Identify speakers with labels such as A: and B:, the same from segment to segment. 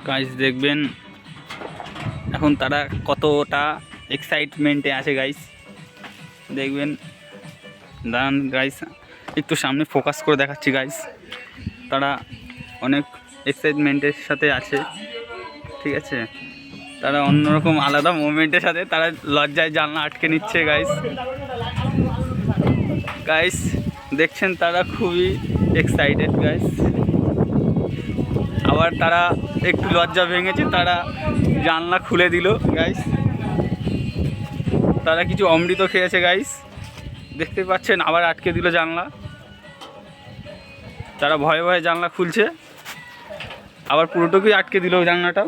A: Guys দেখবেন এখন তারা কতটা এক্সাইটমেন্টে আছে গাইস। দেখবেন দাঁড়ান গাইস, একটু সামনে ফোকাস করে দেখাচ্ছি গাইস। তারা অনেক এক্সাইটমেন্টের সাথে আছে, ঠিক আছে। তারা অন্যরকম আলাদা মুভমেন্টের সাথে তারা লজ্জায় জানলা আটকে নিচ্ছে গাইস। গাইস দেখছেন তারা খুবই এক্সাইটেড গাইস। আবার তারা একটু লজ্জা ভেঙেছে, তারা জানলা খুলে দিল গাইস। তারা কিছু অমৃত খেয়েছে গাইস, দেখতে পাচ্ছেন। আবার আটকে দিল জানলা। তারা ভয়ে ভয়ে জানলা খুলছে, আবার পুরোটুকুই আটকে দিল জানলাটা।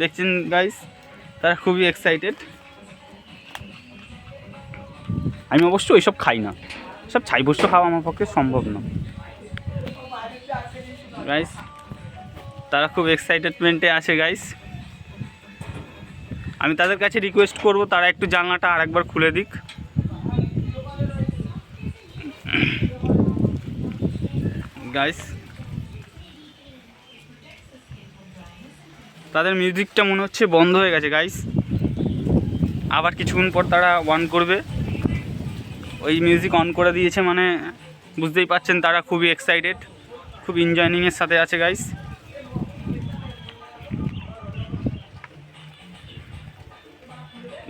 A: দেখছেন গাইস, তারা খুবই এক্সাইটেড। আমি অবশ্য ওইসব খাই না, সব ছাই বস্তু খাওয়া আমার পক্ষে সম্ভব না গাইস। তারা খুব এক্সাইটেডমেন্টে আছে গাইস। আমি তাদের কাছে রিকোয়েস্ট করব তারা একটু জানলাটা আরেকবার খুলে দিক। গাইস তাদের মিউজিকটা মনে হচ্ছে বন্ধ হয়ে গেছে গাইস। আবার কিছুক্ষণ পর তারা অন করবে। ওই মিউজিক অন করে দিয়েছে মানে বুঝতেই পাচ্ছেন তারা খুবই এক্সাইটেড, খুব এনজয়িংয়ের সাথে আছে গাইস।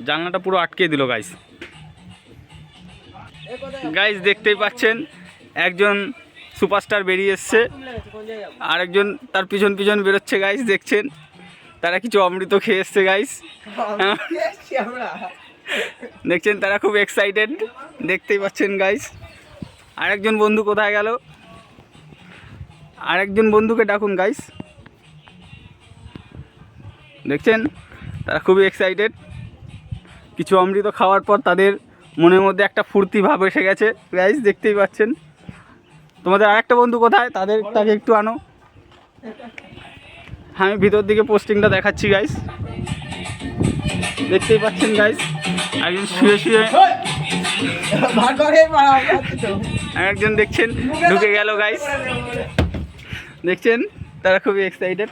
A: জানলাটা পুরো আটকে দিল গাইস। গাইস দেখতেই পাচ্ছেন একজন সুপারস্টার বেরিয়ে এসছে, আরেকজন তার পিছন পিছন বেরোচ্ছে গাইস। দেখছেন তারা কিছু অমৃত খেয়ে এসছে গাইস। দেখছেন তারা খুব এক্সাইটেড, দেখতেই পাচ্ছেন গাইস। আরেকজন বন্ধু কোথায় গেল? আরেকজন বন্ধুকে ডাকুন গাইস। দেখছেন তারা খুবই এক্সাইটেড। কিছু অমৃত খাওয়ার পর তাদের মনের মধ্যে একটা ফুর্তি ভাব এসে গেছে গাইস, দেখতেই পাচ্ছেন। তোমাদের আরেকটা বন্ধু কোথায়? তাকে একটু আনো। আমি ভিতর দিকে পোস্টিংটা দেখাচ্ছি গাইস, দেখতেই পাচ্ছেন গাইস। একজন শুয়ে শুয়ে, একজন দেখছেন ঢুকে গেল গাইস। দেখছেন তারা খুবই এক্সাইটেড।